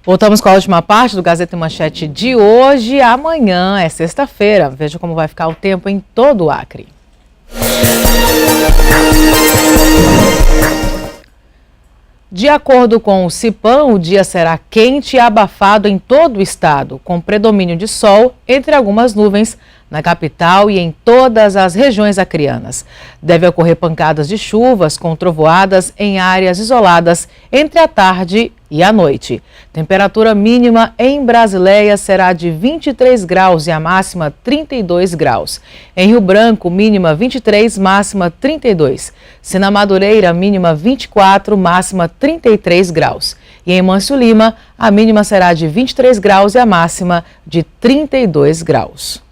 Voltamos com a última parte do Gazeta em Manchete de hoje. Amanhã é sexta-feira. Veja como vai ficar o tempo em todo o Acre. De acordo com o CIPAM, o dia será quente e abafado em todo o estado, com predomínio de sol entre algumas nuvens na capital e em todas as regiões acreanas. Deve ocorrer pancadas de chuvas com trovoadas em áreas isoladas entre a tarde e a noite. Temperatura mínima em Brasileia será de 23 graus e a máxima 32 graus. Em Rio Branco, mínima 23, máxima 32. Sena Madureira, mínima 24, máxima 33 graus. E em Mâncio Lima, a mínima será de 23 graus e a máxima de 32 graus.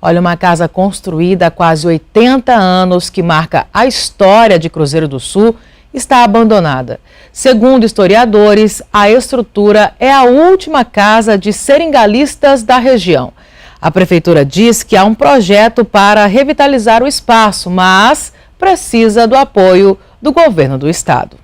Olha, uma casa construída há quase 80 anos, que marca a história de Cruzeiro do Sul, está abandonada. Segundo historiadores, a estrutura é a última casa de seringalistas da região. A prefeitura diz que há um projeto para revitalizar o espaço, mas precisa do apoio do governo do estado.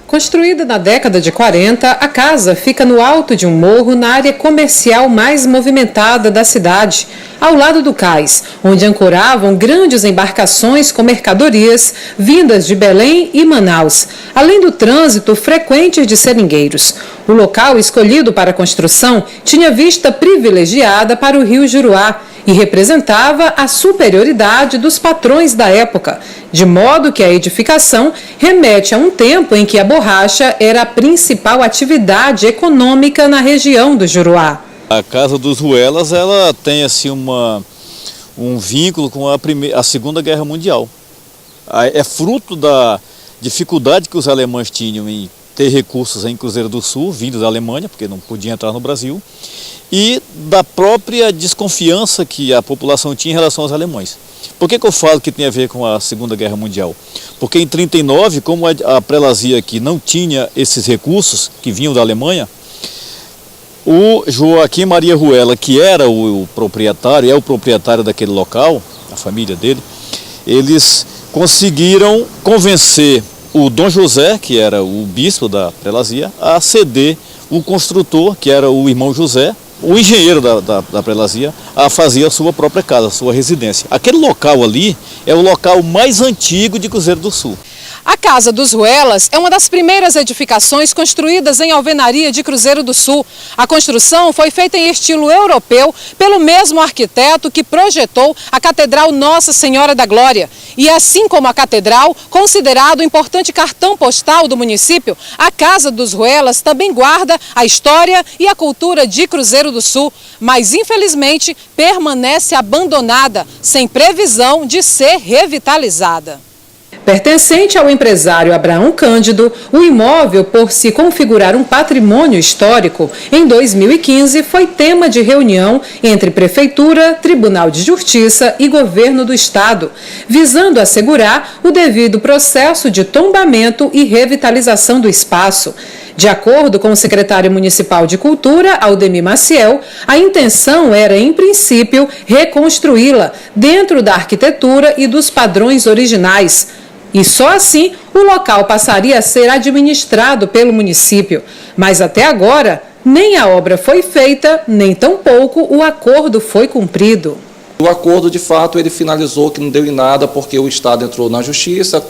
Construída na década de 40, a casa fica no alto de um morro na área comercial mais movimentada da cidade, ao lado do cais, onde ancoravam grandes embarcações com mercadorias vindas de Belém e Manaus, além do trânsito frequente de seringueiros. O local escolhido para a construção tinha vista privilegiada para o rio Juruá e representava a superioridade dos patrões da época, de modo que a edificação remete a um tempo em que a borracha era a principal atividade econômica na região do Juruá. A Casa dos Ruelas, ela tem assim um vínculo com a Segunda Guerra Mundial. É fruto da dificuldade que os alemães tinham em ter recursos em Cruzeiro do Sul, vindo da Alemanha, porque não podia entrar no Brasil, e da própria desconfiança que a população tinha em relação aos alemães. Por que eu falo que tem a ver com a Segunda Guerra Mundial? Porque em 1939, como a prelazia aqui não tinha esses recursos que vinham da Alemanha, o Joaquim Maria Ruela, que era o proprietário, é o proprietário daquele local, a família dele, eles conseguiram convencer o Dom José, que era o bispo da prelazia, a ceder o construtor, que era o irmão José, o engenheiro da prelazia, a fazer a sua própria casa, a sua residência. Aquele local ali é o local mais antigo de Cruzeiro do Sul. A Casa dos Ruelas é uma das primeiras edificações construídas em alvenaria de Cruzeiro do Sul. A construção foi feita em estilo europeu pelo mesmo arquiteto que projetou a Catedral Nossa Senhora da Glória. E assim como a catedral, considerado um importante cartão postal do município, a Casa dos Ruelas também guarda a história e a cultura de Cruzeiro do Sul, mas infelizmente permanece abandonada, sem previsão de ser revitalizada. Pertencente ao empresário Abraão Cândido, o imóvel, por se configurar um patrimônio histórico, em 2015 foi tema de reunião entre Prefeitura, Tribunal de Justiça e Governo do Estado, visando assegurar o devido processo de tombamento e revitalização do espaço. De acordo com o secretário municipal de Cultura, Aldemir Maciel, a intenção era, em princípio, reconstruí-la dentro da arquitetura e dos padrões originais. E só assim o local passaria a ser administrado pelo município. Mas até agora, nem a obra foi feita, nem tampouco o acordo foi cumprido. O acordo, de fato, ele finalizou que não deu em nada porque o Estado entrou na Justiça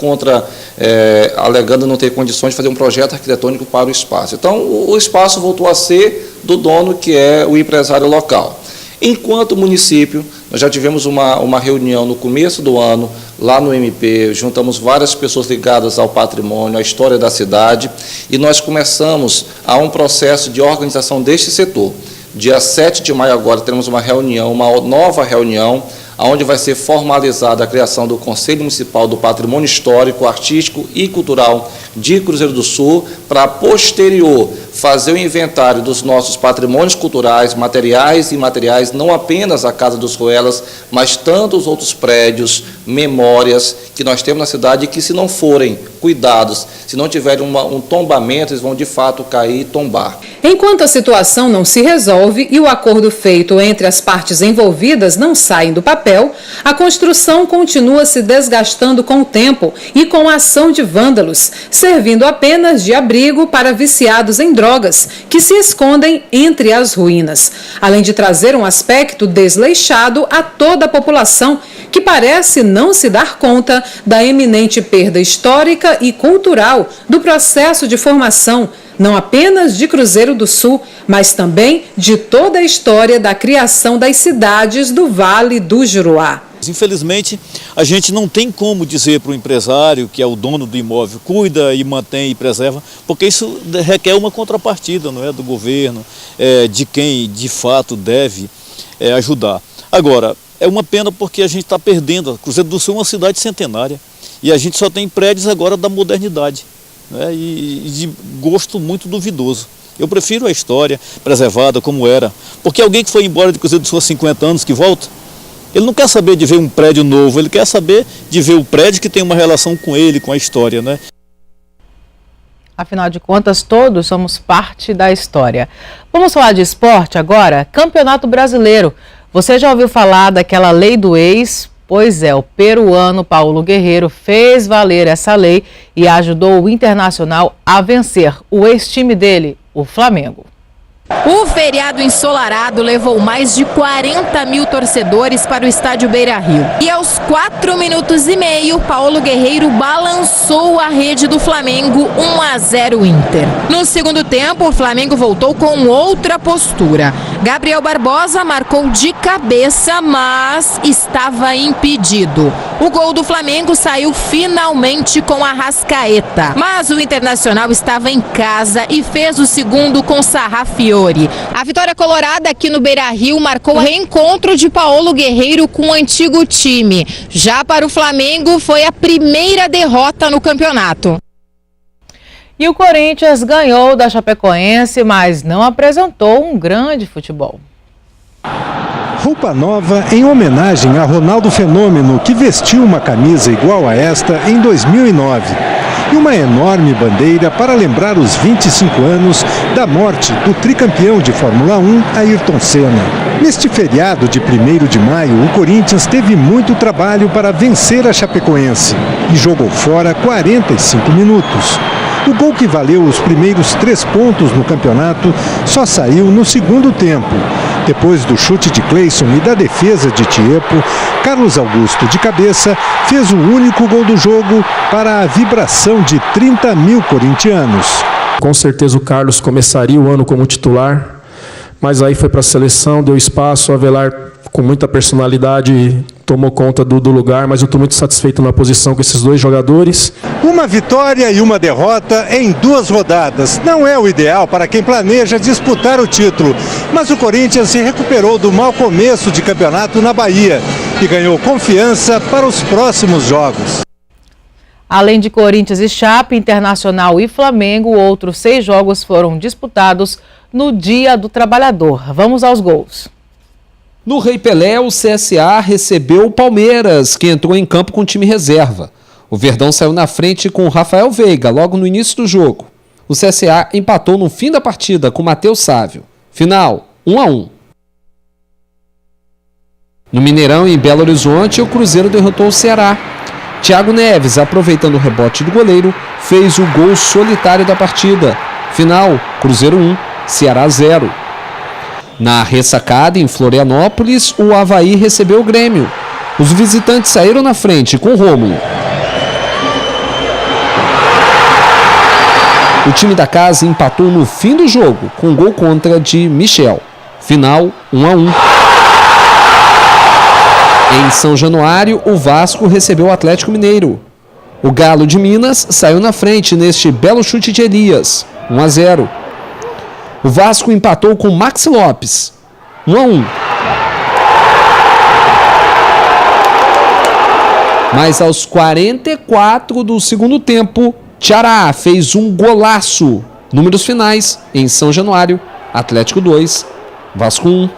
alegando não ter condições de fazer um projeto arquitetônico para o espaço. Então, o espaço voltou a ser do dono, que é o empresário local. Enquanto município, nós já tivemos uma reunião no começo do ano, lá no MP, juntamos várias pessoas ligadas ao patrimônio, à história da cidade, e nós começamos a um processo de organização deste setor. Dia 7 de maio agora teremos uma reunião, uma nova reunião, onde vai ser formalizada a criação do Conselho Municipal do Patrimônio Histórico, Artístico e Cultural de Cruzeiro do Sul, para posterior fazer o inventário dos nossos patrimônios culturais, materiais e imateriais, não apenas a Casa dos Ruelas, mas tantos outros prédios, memórias que nós temos na cidade que, se não forem cuidados. Se não tiverem um tombamento, eles vão de fato cair e tombar. Enquanto a situação não se resolve e o acordo feito entre as partes envolvidas não sai do papel, a construção continua se desgastando com o tempo e com a ação de vândalos, servindo apenas de abrigo para viciados em drogas que se escondem entre as ruínas, além de trazer um aspecto desleixado a toda a população, que parece não se dar conta da eminente perda histórica e cultural do processo de formação, não apenas de Cruzeiro do Sul, mas também de toda a história da criação das cidades do Vale do Juruá. Infelizmente, a gente não tem como dizer para o empresário, que é o dono do imóvel, cuida e mantém e preserva, porque isso requer uma contrapartida, não é, do governo, de quem de fato deve ajudar. Agora, é uma pena porque a gente está perdendo. Cruzeiro do Sul é uma cidade centenária e a gente só tem prédios agora da modernidade, né, e de gosto muito duvidoso. Eu prefiro a história preservada como era, porque alguém que foi embora de Cruzeiro do Sul há 50 anos que volta, ele não quer saber de ver um prédio novo, ele quer saber de ver o prédio que tem uma relação com ele, com a história, né? Afinal de contas, todos somos parte da história. Vamos falar de esporte agora? Campeonato Brasileiro. Você já ouviu falar daquela lei do ex? Pois é, o peruano Paulo Guerreiro fez valer essa lei e ajudou o Internacional a vencer o ex-time dele, o Flamengo. O feriado ensolarado levou mais de 40 mil torcedores para o estádio Beira-Rio. E aos 4 minutos e meio, Paulo Guerreiro balançou a rede do Flamengo, 1-0 Inter. No segundo tempo, o Flamengo voltou com outra postura. Gabriel Barbosa marcou de cabeça, mas estava impedido. O gol do Flamengo saiu finalmente com Arrascaeta. Mas o Internacional estava em casa e fez o segundo com Sarrafiori. A vitória colorada aqui no Beira-Rio marcou o reencontro de Paulo Guerreiro com o antigo time. Já para o Flamengo, foi a primeira derrota no campeonato. E o Corinthians ganhou da Chapecoense, mas não apresentou um grande futebol. Roupa nova em homenagem a Ronaldo Fenômeno, que vestiu uma camisa igual a esta em 2009. E uma enorme bandeira para lembrar os 25 anos da morte do tricampeão de Fórmula 1, Ayrton Senna. Neste feriado de 1º de maio, o Corinthians teve muito trabalho para vencer a Chapecoense e jogou fora 45 minutos. O gol que valeu os primeiros 3 pontos no campeonato só saiu no segundo tempo. Depois do chute de Cleison e da defesa de Tiepo, Carlos Augusto, de cabeça, fez o único gol do jogo para a vibração de 30 mil corintianos. Com certeza o Carlos começaria o ano como titular, mas aí foi para a seleção, deu espaço, o Avelar com muita personalidade tomou conta do lugar, mas eu estou muito satisfeito na posição com esses 2 jogadores. Uma vitória e uma derrota em 2 rodadas. Não é o ideal para quem planeja disputar o título, mas o Corinthians se recuperou do mau começo de campeonato na Bahia e ganhou confiança para os próximos jogos. Além de Corinthians e Chape, Internacional e Flamengo, outros 6 jogos foram disputados no Dia do Trabalhador. Vamos aos gols. No Rei Pelé, o CSA recebeu o Palmeiras, que entrou em campo com o time reserva. O Verdão saiu na frente com o Rafael Veiga, logo no início do jogo. O CSA empatou no fim da partida com o Matheus Sávio. Final, 1-1. No Mineirão, em Belo Horizonte, o Cruzeiro derrotou o Ceará. Thiago Neves, aproveitando o rebote do goleiro, fez o gol solitário da partida. Final, Cruzeiro 1, Ceará 0. Na ressacada, em Florianópolis, o Avaí recebeu o Grêmio. Os visitantes saíram na frente com o Rômulo. O time da casa empatou no fim do jogo, com gol contra de Michel. Final, 1-1. Em São Januário, o Vasco recebeu o Atlético Mineiro. O Galo de Minas saiu na frente neste belo chute de Elias, 1-0. O Vasco empatou com Maxi Lopes, 1-1. Mas aos 44 do segundo tempo, Tiará fez um golaço. Números finais, em São Januário, Atlético 2, Vasco 1.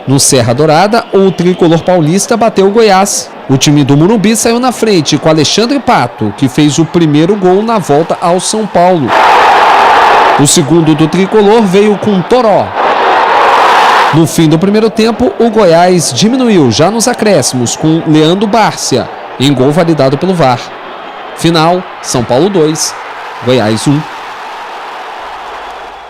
No Serra Dourada, o tricolor paulista bateu o Goiás, O time do Morumbi saiu na frente com Alexandre Pato, que fez o primeiro gol na volta ao São Paulo. O segundo do tricolor veio com Toró. No fim do primeiro tempo, o Goiás diminuiu já nos acréscimos com Leandro Bárcia, em gol validado pelo VAR. Final, São Paulo 2, Goiás 1.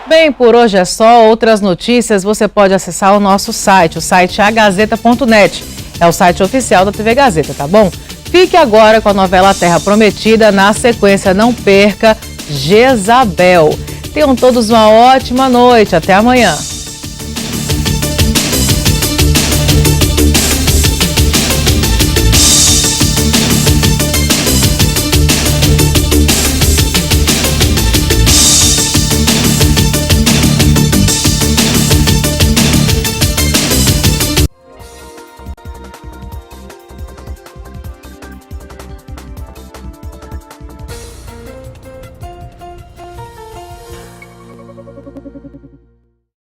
Bem, por hoje é só. Outras notícias você pode acessar o nosso site, o site agazeta.net. É o site oficial da TV Gazeta, tá bom? Fique agora com a novela Terra Prometida. Na sequência, não perca Jezabel. Tenham todos uma ótima noite. Até amanhã.